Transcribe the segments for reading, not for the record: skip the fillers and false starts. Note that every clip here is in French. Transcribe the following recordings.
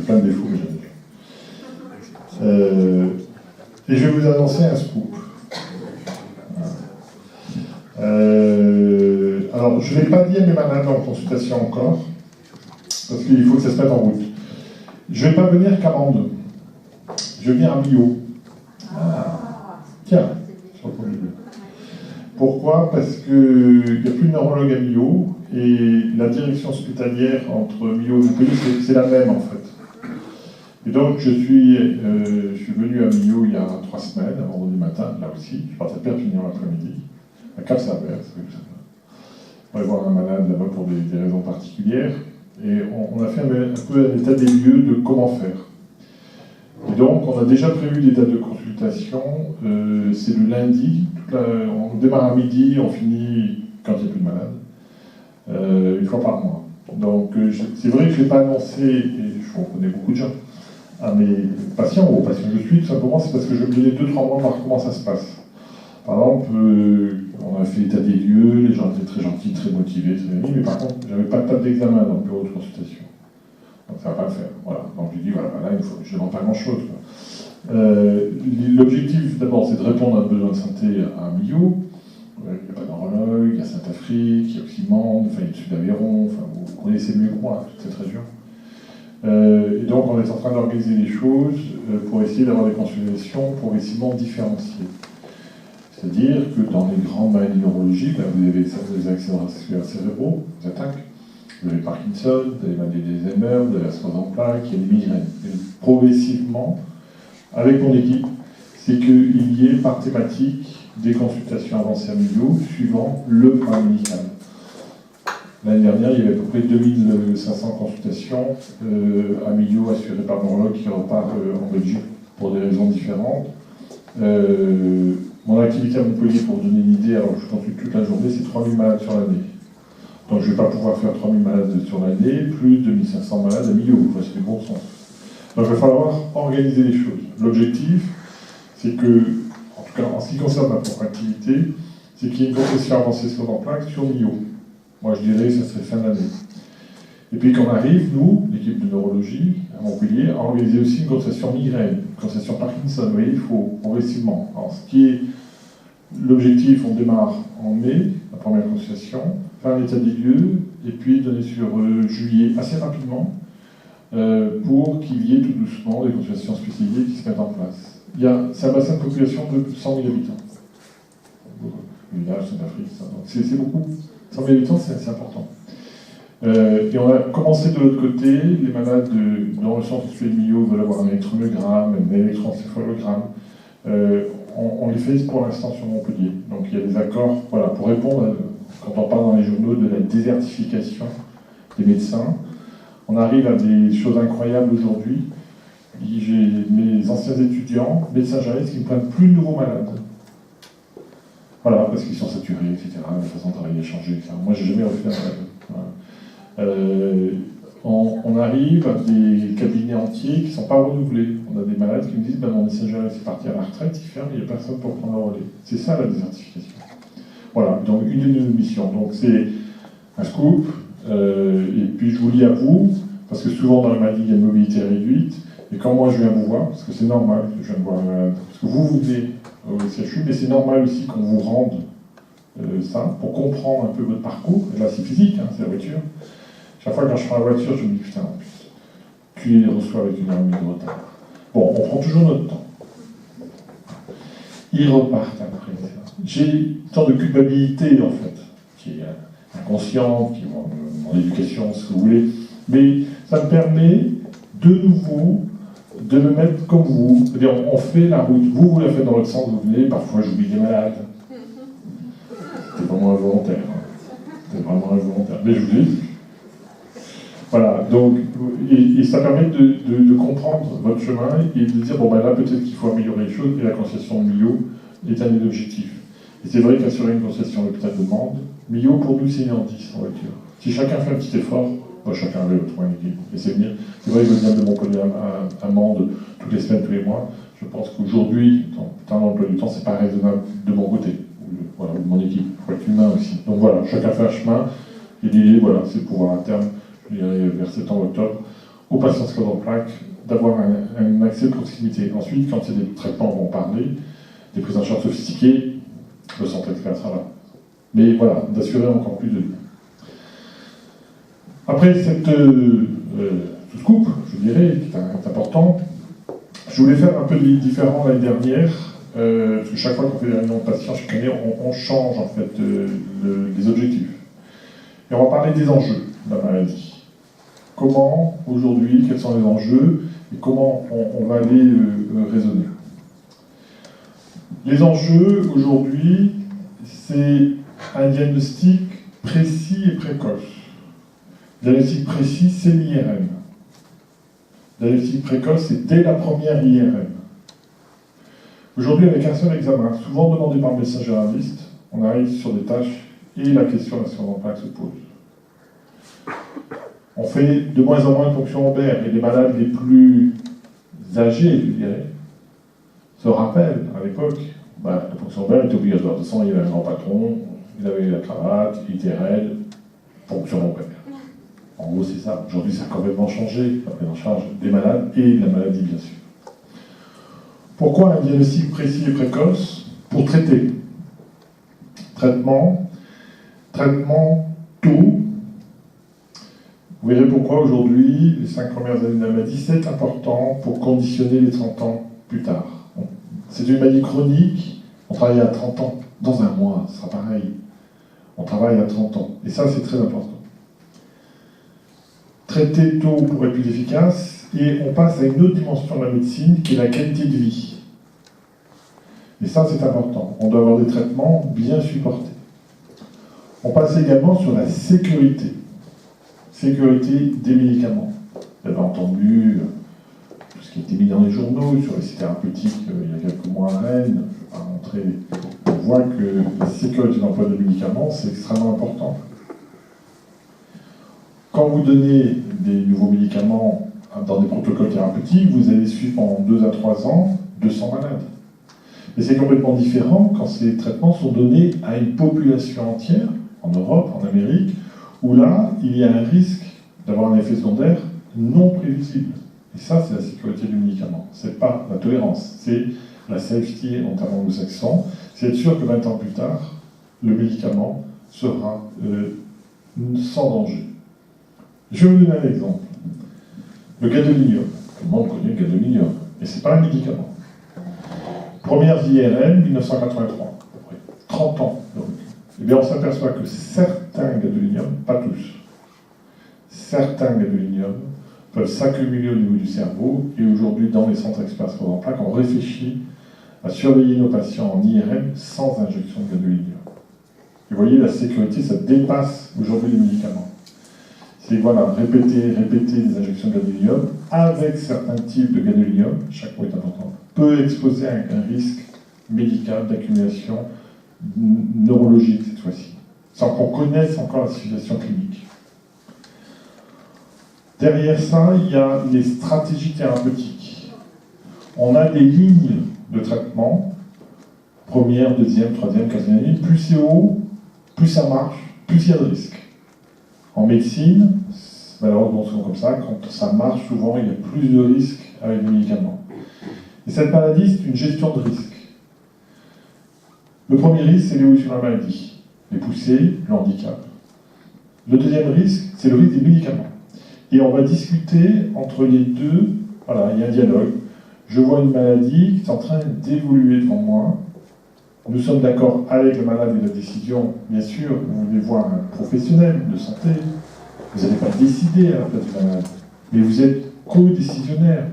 plein de défauts, mais j'aime bien. Et je vais vous annoncer un scoop. Alors, je ne vais pas dire mes malades en consultation encore, parce qu'il faut que ça se mette en route. Je ne vais pas venir qu'à Mende. Je vais venir à Millau. Tiens, sur le point de vue. Pourquoi? Parce qu'il n'y a plus de neurologue à Millau, et la direction hospitalière entre Millau et Montpellier, c'est la même en fait. Et donc, je suis venu à Millau il y a 3 semaines, vendredi matin, là aussi. Je partais de Perpignan l'après-midi, à Cap-Saint-Vert, on va voir un malade là-bas pour des raisons particulières. Et on a fait un peu un état des lieux de comment faire. Et donc, on a déjà prévu des dates de consultation. C'est le lundi. On démarre à midi, on finit quand il n'y a plus de malade. Une fois par mois. Donc, c'est vrai que je ne l'ai pas annoncé, et je connais beaucoup de gens, à mes patients, ou aux patients que je suis, tout simplement, c'est parce que je vais me donner 2-3 mois voir comment ça se passe. Par exemple, on a fait l'état des lieux, les gens étaient très gentils, très motivés, très amis, mais par contre, j'avais pas de table d'examen dans le bureau de consultation. Donc ça va pas le faire. Voilà. Donc je dis, voilà, là, je ne demande pas grand-chose. L'objectif, d'abord, c'est de répondre à un besoin de santé à Millau. Il n'y a pas d'horologue, il y a Saint-Afrique, il y a aussi Mende, il y a le sud d'Aveyron, vous connaissez mieux que moi toute cette région. Et donc on est en train d'organiser les choses pour essayer d'avoir des consultations progressivement différenciées. C'est-à-dire que dans les grandes maladies neurologiques, là, vous avez des accidents vasculaires cérébraux, des attaques, vous avez Parkinson, vous avez maladies d'Alzheimer, vous avez la sclérose en plaques, il y a des migraines. Et progressivement, avec mon équipe, c'est qu'il y ait par thématique des consultations avancées à Millau suivant le plan médical. L'année dernière, il y avait à peu près 2500 consultations à Millau assurées par neurologue qui repart en Belgique pour des raisons différentes. Mon activité à Montpellier, pour vous donner une idée, alors je consulte toute la journée, c'est 3000 malades sur l'année. Donc je ne vais pas pouvoir faire 3000 malades sur l'année, plus 2500 malades à Millau, c'est du bon sens. Donc il va falloir organiser les choses. L'objectif, c'est que, en tout cas en ce qui concerne ma propre activité, c'est qu'il y ait une consultation avancée sur en plaques sur Millau. Moi je dirais que ça serait fin d'année. Et puis quand on arrive, nous, l'équipe de neurologie à Montpellier, à organiser aussi une consultation migraine, une consultation Parkinson. Vous voyez, il faut progressivement. Alors, ce qui est l'objectif, on démarre en mai, la première consultation, faire un état des lieux, et puis donner sur juillet assez rapidement, pour qu'il y ait tout doucement des consultations spécialisées qui se mettent en place. C'est un bassin de population de 100 000 habitants. Le village, Saint-Afrique, c'est beaucoup. 100 000 habitants, c'est important. Et on a commencé de l'autre côté, les malades dans le centre hospitalier de Millau veulent avoir un électromyogramme, un électroencéphalogramme. On les fait pour l'instant sur Montpellier. Donc il y a des accords pour répondre, quand on parle dans les journaux de la désertification des médecins. On arrive à des choses incroyables aujourd'hui. J'ai mes anciens étudiants, médecins généralistes, qui ne prennent plus de nouveaux malades. Voilà, parce qu'ils sont saturés, etc. La façon de travailler a changé, etc. Moi, j'ai jamais refait un malade. On arrive à des cabinets entiers qui ne sont pas renouvelés. On a des malades qui me disent mon médecin généraliste est parti à la retraite, il ferme, il n'y a personne pour prendre le relais. C'est ça la désertification. Voilà, donc une de nos missions. Donc c'est un scoop, et puis je vous lis à vous, parce que souvent dans la maladie il y a une mobilité réduite, et quand moi je viens vous voir, parce que c'est normal que je vienne voir un malade, parce que vous venez au CHU, mais c'est normal aussi qu'on vous rende ça, pour comprendre un peu votre parcours. Et là c'est physique, c'est la voiture. Chaque fois quand je prends la voiture, je me dis putain, en plus, tu les reçois avec 1h30 de retard. Bon, on prend toujours notre temps. Ils repartent après. J'ai une sorte de culpabilité, en fait, qui est inconsciente, qui est mon éducation, ce que vous voulez. Mais ça me permet, de nouveau, de me mettre comme vous. C'est-à-dire, on fait la route. Vous la faites dans votre sens, vous venez. Parfois, j'oublie des malades. C'est vraiment involontaire. C'est vraiment involontaire. Mais je vous dis. Voilà, donc, et ça permet de comprendre votre chemin et de dire, bon ben là peut-être qu'il faut améliorer les choses, et la concession de Millau est un des objectifs. Et c'est vrai qu'assurer une concession à l'hôpital de Mende, Millau pour nous c'est 1h10 en voiture. Si chacun fait un petit effort, chacun avait votre point d'équipe, et c'est venir. C'est vrai que je viens de Montpellier à Mende toutes les semaines, tous les mois. Je pense qu'aujourd'hui, dans l'emploi du temps, c'est pas raisonnable de mon côté, voilà, de mon équipe, il faut être humain aussi. Donc voilà, chacun fait un chemin, et l'idée, voilà, c'est pouvoir à terme, je dirais vers septembre-octobre, aux patients sclérose en plaques d'avoir un accès de proximité. Ensuite, quand il y a des traitements, on va en parler, des prises en charge sophistiquées, le centre expert sera là. Mais voilà, d'assurer encore plus de liens. Après ce scoop, je dirais, qui est important, je voulais faire un peu différent l'année dernière, parce que chaque fois qu'on fait des réunions de patients, chaque année, on change en fait les objectifs. Et on va parler des enjeux de la maladie. Comment, aujourd'hui, quels sont les enjeux et comment on va les raisonner. Les enjeux, aujourd'hui, c'est un diagnostic précis et précoce. Diagnostic précis, c'est l'IRM. Diagnostic précoce, c'est dès la première IRM. Aujourd'hui, avec un seul examen, souvent demandé par le médecin généraliste, on arrive sur des tâches et la question de la sclérose en plaques se pose. On fait de moins en moins de ponction lombaire et les malades les plus âgés, je dirais, se rappellent à l'époque, la ponction lombaire était obligatoire. De toute façon, il y avait un grand patron, il avait la cravate, il était raide, ponction lombaire. En gros, c'est ça. Aujourd'hui, ça a complètement changé, la prise en charge des malades et de la maladie, bien sûr. Pourquoi un diagnostic précis et précoce? Pour traiter. Traitement tôt. Vous verrez pourquoi aujourd'hui, les 5 premières années de la maladie, c'est important pour conditionner les 30 ans plus tard. C'est une maladie chronique, on travaille à 30 ans. Dans un mois, ce sera pareil. On travaille à 30 ans. Et ça, c'est très important. Traiter tôt pour être plus efficace, et on passe à une autre dimension de la médecine qui est la qualité de vie. Et ça, c'est important. On doit avoir des traitements bien supportés. On passe également sur la sécurité. Sécurité des médicaments. Vous avez entendu tout ce qui a été mis dans les journaux, sur les sites thérapeutiques il y a quelques mois à Rennes. Je ne vais pas montrer. On voit que la sécurité d'emploi des médicaments, c'est extrêmement important. Quand vous donnez des nouveaux médicaments dans des protocoles thérapeutiques, vous allez suivre pendant 2 à 3 ans 200 malades. Et c'est complètement différent quand ces traitements sont donnés à une population entière, en Europe, en Amérique, où là, il y a un risque d'avoir un effet secondaire non prévisible. Et ça, c'est la sécurité du médicament. Ce n'est pas la tolérance, c'est la safety, notamment anglo-saxon. C'est être sûr que 20 ans plus tard, le médicament sera sans danger. Je vais vous donner un exemple. Le gadolinium. Tout le monde connaît le gadolinium. Et ce n'est pas un médicament. Première IRM, 1983. À peu près 30 ans de recul. Eh bien, on s'aperçoit que certains gadoliniums, pas tous, certains gadoliniums peuvent s'accumuler au niveau du cerveau. Et aujourd'hui, dans les centres experts sclérose en plaques, on réfléchit à surveiller nos patients en IRM sans injection de gadolinium. Et vous voyez, la sécurité, ça dépasse aujourd'hui les médicaments. C'est voilà, répéter des injections de gadolinium avec certains types de gadolinium, chaque mot est important, peut exposer à un risque médical d'accumulation neurologique cette fois-ci, sans qu'on connaisse encore la situation clinique. Derrière ça, il y a les stratégies thérapeutiques. On a des lignes de traitement, première, deuxième, troisième, quatrième ligne, plus c'est haut, plus ça marche, plus il y a de risques. En médecine, malheureusement souvent comme ça, quand ça marche souvent, il y a plus de risques avec les médicaments. Et cette maladie, c'est une gestion de risque. Le premier risque, c'est l'évolution de la maladie, les poussées, le handicap. Le deuxième risque, c'est le risque des médicaments. Et on va discuter entre les deux, voilà, il y a un dialogue. Je vois une maladie qui est en train d'évoluer devant moi. Nous sommes d'accord avec le malade et la décision, bien sûr, vous voulez voir un professionnel de santé. Vous n'allez pas décider à la place du malade, mais vous êtes co-décisionnaire.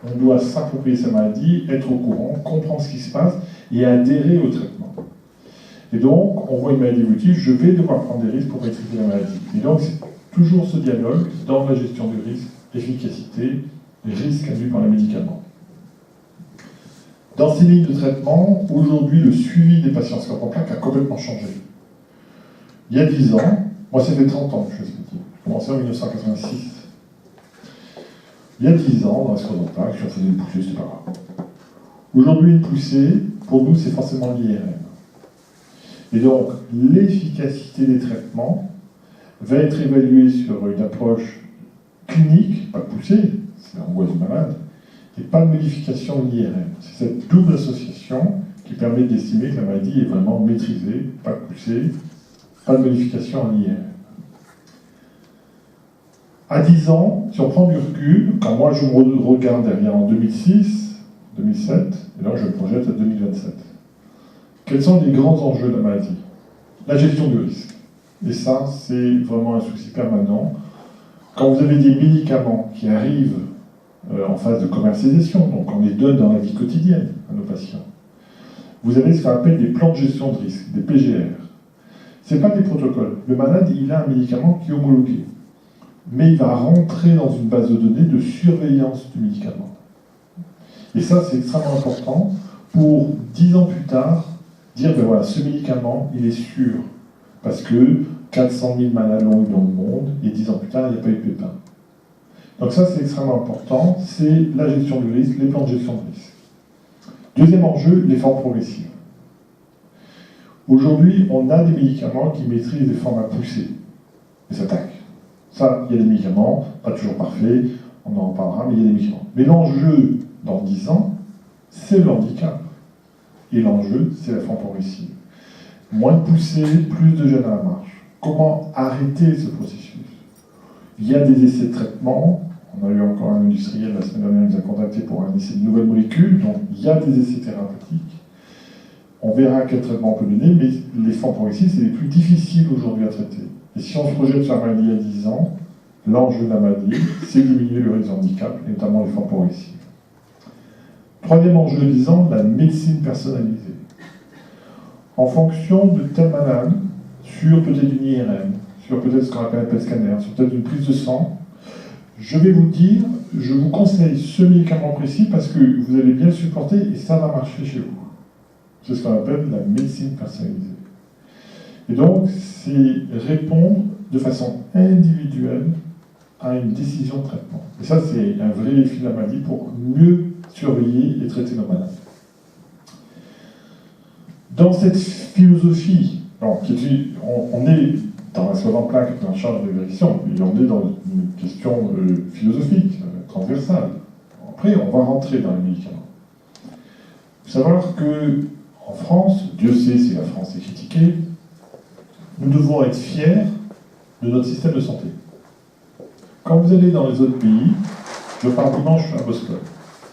On doit s'approprier sa maladie, être au courant, comprendre ce qui se passe et adhérer au traitement. Et donc, on voit une maladie évolutive, je vais devoir prendre des risques pour maîtriser la maladie. Et donc, c'est toujours ce dialogue dans la gestion du risque, efficacité, les risques induits par les médicaments. Dans ces lignes de traitement, aujourd'hui, le suivi des patients sclérose en plaques a complètement changé. Il y a 10 ans, moi ça fait 30 ans que je fais ce métier, j'ai commencé en 1986. Il y a 10 ans, dans la sclérose en plaques, je faisais une poussée, c'était pas grave. Aujourd'hui, une poussée, pour nous, c'est forcément l'IRM. Et donc, l'efficacité des traitements va être évaluée sur une approche clinique, pas poussée, c'est l'angoisse du malade, et pas de modification de l'IRM. C'est cette double association qui permet d'estimer que la maladie est vraiment maîtrisée, pas poussée, pas de modification en IRM. À 10 ans, si on prend du recul, quand moi je me regarde derrière en 2006, 2007, et là je me projette à 2027, quels sont les grands enjeux de la maladie? La gestion du risque. Et ça, c'est vraiment un souci permanent. Quand vous avez des médicaments qui arrivent en phase de commercialisation, donc on les donne dans la vie quotidienne à nos patients, vous avez ce qu'on appelle des plans de gestion de risque, des PGR. Ce n'est pas des protocoles. Le malade, il a un médicament qui est homologué. Mais il va rentrer dans une base de données de surveillance du médicament. Et ça, c'est extrêmement important pour 10 ans plus tard, dire, ben voilà, ce médicament, il est sûr. Parce que 400 000 malades l'ont eu dans le monde, et 10 ans plus tard, il n'y a pas eu de pépin. Donc ça, c'est extrêmement important, c'est la gestion du risque, les plans de gestion de risque. Deuxième enjeu, les formes progressives. Aujourd'hui, on a des médicaments qui maîtrisent des formes à pousser, et s'attaquent. Ça, il y a des médicaments, pas toujours parfaits, on en reparlera, mais il y a des médicaments. Mais l'enjeu, dans 10 ans, c'est le handicap. Et l'enjeu, c'est la forme progressive. Moins de poussée, plus de jeunes à la marche. Comment arrêter ce processus? Il y a des essais de traitement. On a eu encore un industriel la semaine dernière qui nous a contacté pour un essai de nouvelles molécules. Donc, il y a des essais thérapeutiques. On verra quel traitement on peut donner, mais les formes progressives, c'est les plus difficiles aujourd'hui à traiter. Et si on se projette sur la maladie à 10 ans, l'enjeu de la maladie, c'est diminuer le risque de handicap, et notamment les formes progressives. Troisième enjeu de 10 ans, la médecine personnalisée. En fonction de tel malade, sur peut-être une IRM, sur peut-être ce qu'on appelle un PET scanner, sur peut-être une prise de sang, je vais vous dire, je vous conseille ce médicament précis parce que vous allez bien le supporter et ça va marcher chez vous. C'est ce qu'on appelle la médecine personnalisée. Et donc, c'est répondre de façon individuelle à une décision de traitement. Et ça, c'est un vrai défi de la maladie pour mieux surveiller et traiter nos malades. Dans cette philosophie, on est dans la science en plaque, dans la charge de vérification, et on est dans une question philosophique, transversale. Après, on va rentrer dans les médicaments. Il faut savoir qu'en France, Dieu sait si la France est critiquée, nous devons être fiers de notre système de santé. Quand vous allez dans les autres pays, je pars dimanche à Boston.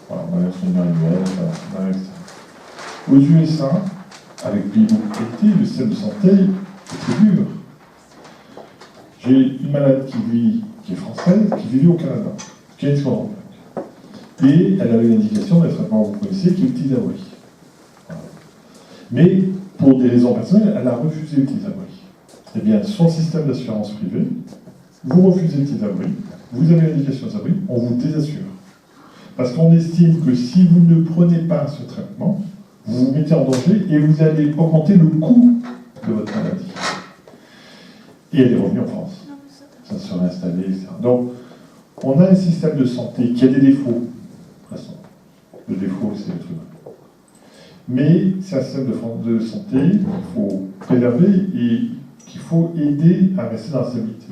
Voilà, on a une réunion annuelle, etc. Aux USA, avec pays beaucoup de qualité, le système de santé est très dur. J'ai une malade qui est française, qui vit au Canada, qui a une sclérose en plaques. Et elle avait l'indication d'un traitement que vous connaissez, qui est le Tysabri. Voilà. Mais, pour des raisons personnelles, elle a refusé le Tysabri. Eh bien, son système d'assurance privée, vous refusez le Tysabri, vous avez l'indication de Tysabri, on vous désassure. Parce qu'on estime que si vous ne prenez pas ce traitement, vous vous mettez en danger et vous allez augmenter le coût de votre maladie. Et elle est revenue en France. Ça se serait installé, etc. Donc, on a un système de santé qui a des défauts. De toute façon, le défaut, c'est l'être humain. Mais c'est un système de santé qu'il faut préserver et qu'il faut aider à rester dans la stabilité.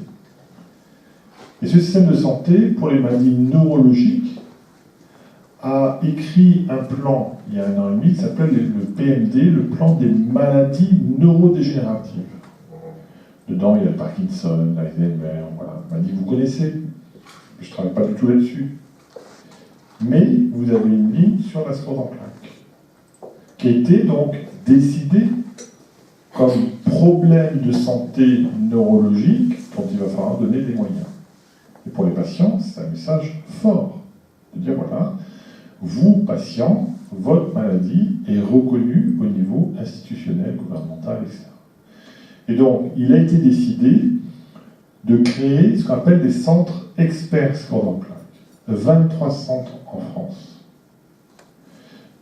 Et ce système de santé, pour les maladies neurologiques, a écrit un plan, il y a 1 an et demi, qui s'appelle le PMD, le plan des maladies neurodégénératives. Dedans, il y a le Parkinson, l'Alzheimer, voilà. Il m'a dit, vous connaissez, je ne travaille pas du tout là-dessus. Mais vous avez une ligne sur la sclérose en plaques, qui a été donc décidée comme problème de santé neurologique dont il va falloir donner des moyens. Et pour les patients, c'est un message fort, de dire, voilà, vous, patients, votre maladie est reconnue au niveau institutionnel, gouvernemental, etc. Et donc, il a été décidé de créer ce qu'on appelle des centres experts sclérose en plaques. 23 centres en France.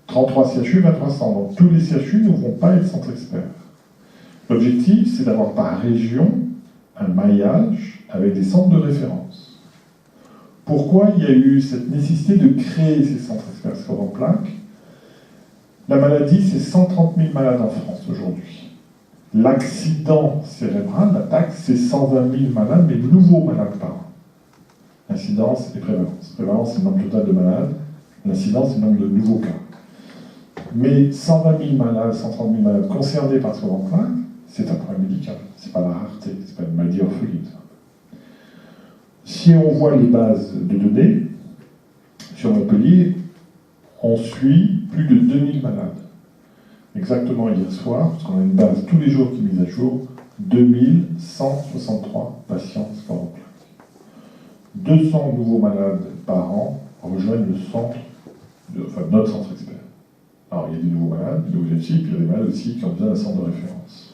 33 CHU, 23 centres. Donc, tous les CHU ne vont pas être centres experts. L'objectif, c'est d'avoir par région un maillage avec des centres de référence. Pourquoi il y a eu cette nécessité de créer ces centres experts sclérose en plaques? La maladie, c'est 130 000 malades en France aujourd'hui. L'accident cérébral, l'attaque, c'est 120 000 malades, mais nouveaux malades par an. Un incidence et prévalence. Prévalence, c'est le nombre total de malades. L'incidence, c'est le nombre de nouveaux cas. Mais 120 000 malades, 130 000 malades concernés par sclérose en plaques, c'est un problème médical. C'est pas la rareté, c'est pas une maladie orpheline. Si on voit les bases de données, sur Montpellier, on suit plus de 2000 malades. Exactement hier soir, parce qu'on a une base tous les jours qui est mise à jour, 2163 patients sclérose en plaques. 200 nouveaux malades par an rejoignent le centre, notre centre expert. Alors, il y a des nouveaux malades, des nouveaux aussi, puis il y a des malades aussi qui ont besoin d'un centre de référence.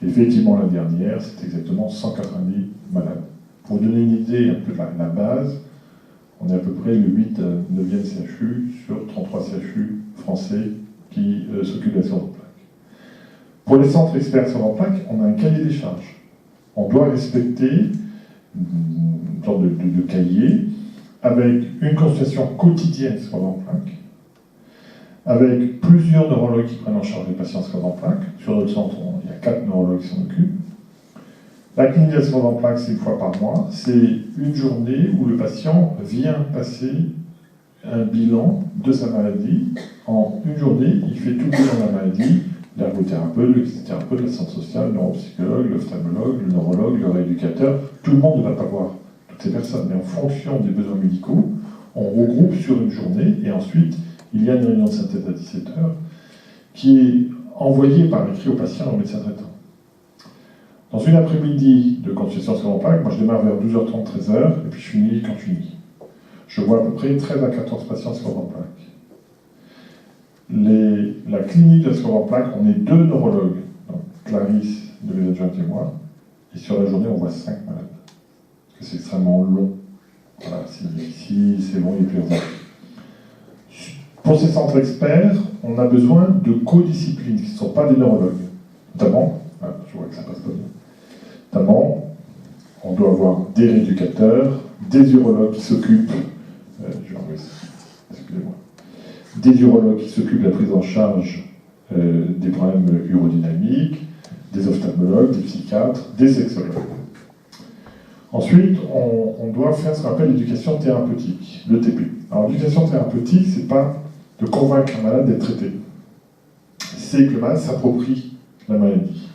Et effectivement, la dernière, c'est exactement 190 malades. Pour vous donner une idée un peu de la base, on est à peu près le 9e CHU sur 33 CHU français qui s'occupent de la sclérose en plaques. Pour les centres experts sclérose en plaques, on a un cahier des charges. On doit respecter une sorte de cahier avec une consultation quotidienne sclérose en plaques, avec plusieurs neurologues qui prennent en charge les patients sclérose en plaques. Sur notre centre, il y a 4 neurologues qui s'en occupent. La clinique de sclérose en plaques, c'est une fois par mois. C'est une journée où le patient vient passer un bilan de sa maladie. En une journée, il fait tout le bilan de la maladie, l'ergothérapeute, le kinésithérapeute, l'assistante sociale, le neuropsychologue, l'ophtalmologue, le neurologue, le rééducateur. Tout le monde ne va pas voir toutes ces personnes, mais en fonction des besoins médicaux, on regroupe sur une journée et ensuite, il y a une réunion de synthèse à 17h qui est envoyée par écrit au patient au médecin traitant. Dans une après-midi de consultation sclérose en plaques, moi je démarre vers 12h30, 13h, et puis je finis quand je finis. Je vois à peu près 13 à 14 patients sclérose en plaques. La clinique de sclérose en plaques, on est 2 neurologues, donc Clarisse, de mes adjointes et moi, et sur la journée on voit 5 malades. Parce que c'est extrêmement long. Voilà, si c'est long, il y a plusieurs heures. Pour ces centres experts, on a besoin de co-disciplines qui ne sont pas des neurologues. Notamment, je vois que ça passe pas bien. Notamment, on doit avoir des rééducateurs, des urologues qui s'occupent, excusez-moi, des urologues qui s'occupent de la prise en charge des problèmes urodynamiques, des ophtalmologues, des psychiatres, des sexologues. Ensuite, on doit faire ce qu'on appelle l'éducation thérapeutique, l'ETP. Alors, l'éducation thérapeutique, c'est pas de convaincre un malade d'être traité. C'est que le malade s'approprie la maladie.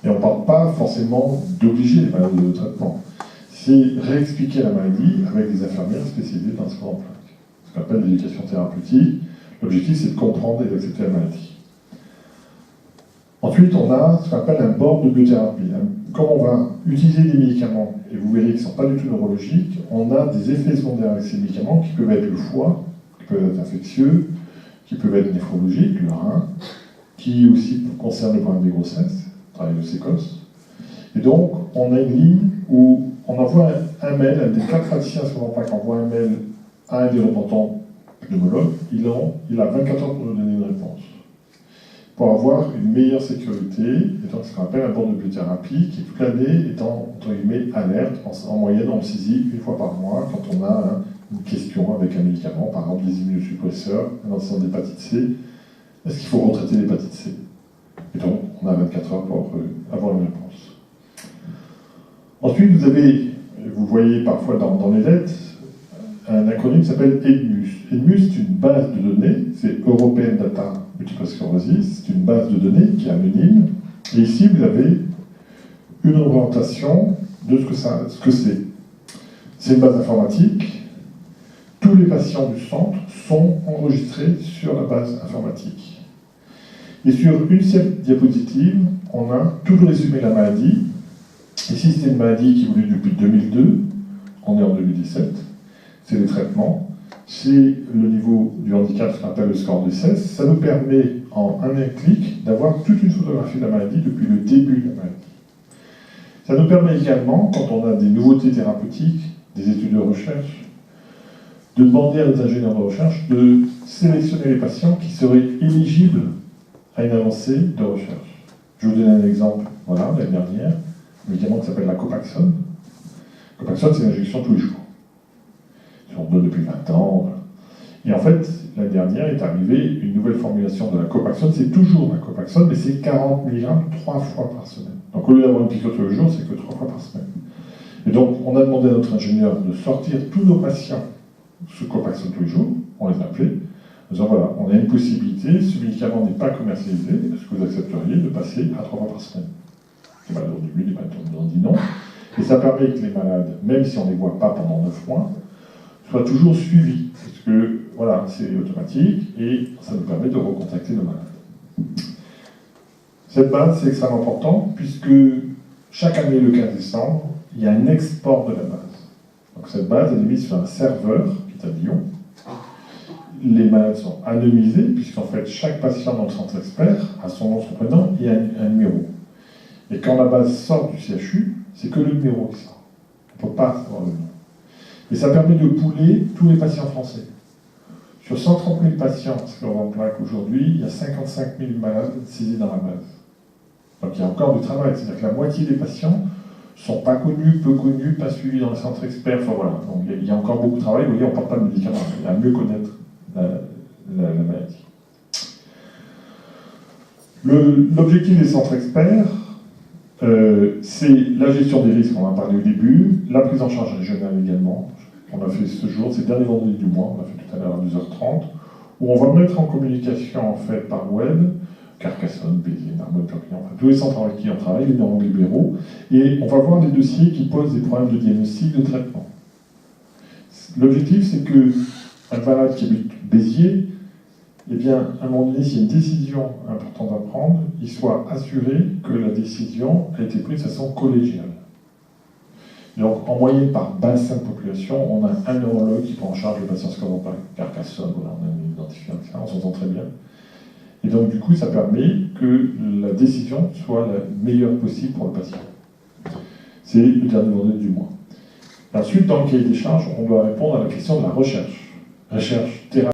Et on ne parle pas forcément d'obliger les malades au traitement. C'est réexpliquer la maladie avec des infirmières spécialisées dans ce qu'on plaque. Ce qu'on appelle l'éducation thérapeutique. L'objectif, c'est de comprendre et d'accepter la maladie. Ensuite, on a ce qu'on appelle un board de biothérapie. Comme on va utiliser des médicaments, et vous verrez qu'ils ne sont pas du tout neurologiques, on a des effets secondaires avec ces médicaments qui peuvent être le foie, qui peuvent être infectieux, qui peuvent être néphrologiques, le rein, qui aussi concernent le problème des grossesses, travail de sécosse. Et donc, on a une ligne où on envoie un mail, un des 4 praticiens sclérose en plaques envoie un mail à un des représentants pneumologues, il a 24 heures pour nous donner une réponse. Pour avoir une meilleure sécurité, et donc ce qu'on appelle un board de biothérapie, qui toute l'année est entre guillemets alerte. En moyenne, on le saisit une fois par mois quand on a une question avec un médicament, par exemple des immunosuppresseurs, un anticorps d'hépatite C. Est-ce qu'il faut retraiter l'hépatite C? Et donc, on a 24 heures pour avoir une réponse. Ensuite, vous voyez parfois dans les lettres, un acronyme qui s'appelle EDMUS. EDMUS, c'est une base de données, c'est European Data Multiple Sclerosis, c'est une base de données qui est anonyme. Et ici, vous avez une représentation de ce que c'est. C'est une base informatique. Tous les patients du centre sont enregistrés sur la base informatique. Et sur une seule diapositive, on a tout le résumé de la maladie. Ici, c'est une maladie qui évolue depuis 2002. On est en 2017. C'est les traitements. C'est le niveau du handicap, ce qu'on appelle le score de CES. Ça nous permet, en un clic, d'avoir toute une photographie de la maladie depuis le début de la maladie. Ça nous permet également, quand on a des nouveautés thérapeutiques, des études de recherche, de demander à nos ingénieurs de recherche de sélectionner les patients qui seraient éligibles à une avancée de recherche. Je vous donne un exemple. Voilà, l'année dernière, un médicament qui s'appelle la Copaxone. Copaxone, c'est une injection tous les jours. On donne depuis 20 ans. Et en fait, l'année dernière est arrivée une nouvelle formulation de la Copaxone. C'est toujours la Copaxone, mais c'est 40 mg 3 fois par semaine. Donc au lieu d'avoir une piqûre tous les jours, c'est que 3 fois par semaine. Et donc, on a demandé à notre ingénieur de sortir tous nos patients sous Copaxone tous les jours, on les a appelés, en disant voilà, on a une possibilité, ce médicament n'est pas commercialisé, est-ce que vous accepteriez de passer à 3 fois par semaine? Les malades ont dit oui, les malades ont dit non. Et ça permet que les malades, même si on ne les voit pas pendant 9 mois, soient toujours suivis. Parce que voilà, c'est automatique et ça nous permet de recontacter nos malades. Cette base, c'est extrêmement important puisque chaque année, le 15 décembre, il y a un export de la base. Donc cette base, elle est mise sur un serveur qui est à Lyon. Les malades sont anonymisés puisqu'en fait, chaque patient dans le centre expert a son nom, son prénom et un numéro. Et quand la base sort du CHU, c'est que le numéro qui sort. On ne peut pas savoir le nom. Et ça permet de pouler tous les patients français. Sur 130 000 patients sclérose en plaques aujourd'hui, il y a 55 000 malades saisis dans la base. Donc il y a encore du travail. C'est-à-dire que la moitié des patients ne sont pas connus, peu connus, pas suivis dans le centre expert. Enfin voilà. Donc il y a encore beaucoup de travail. Vous voyez, on ne parle pas de médicaments. Il y a à mieux connaître la maladie. L'objectif des centres experts, c'est la gestion des risques, on en a parlé au début, la prise en charge régionale également. On a fait ce jour, c'est le dernier vendredi du mois, on l'a fait tout à l'heure à 12h30, où on va mettre en communication en fait par web, Carcassonne, Béziers, Narbonne, Perpignan, enfin, tous les centres avec qui on travaille, les neurones libéraux, et on va voir des dossiers qui posent des problèmes de diagnostic, de traitement. L'objectif, c'est que un malade qui habite Béziers, eh bien, à un moment donné, s'il y a une décision importante à prendre, il soit assuré que la décision a été prise de façon collégiale. Donc, en moyenne, par bassin de population, on a un neurologue qui prend en charge le patient sclérose en plaques. Carcassonne, voilà, on a identifié ça, on s'entend très bien. Et donc, du coup, ça permet que la décision soit la meilleure possible pour le patient. C'est le dernier vendredi du mois. Ensuite, dans le cahier des charges, on doit répondre à la question de la recherche. Recherche thérapeutique.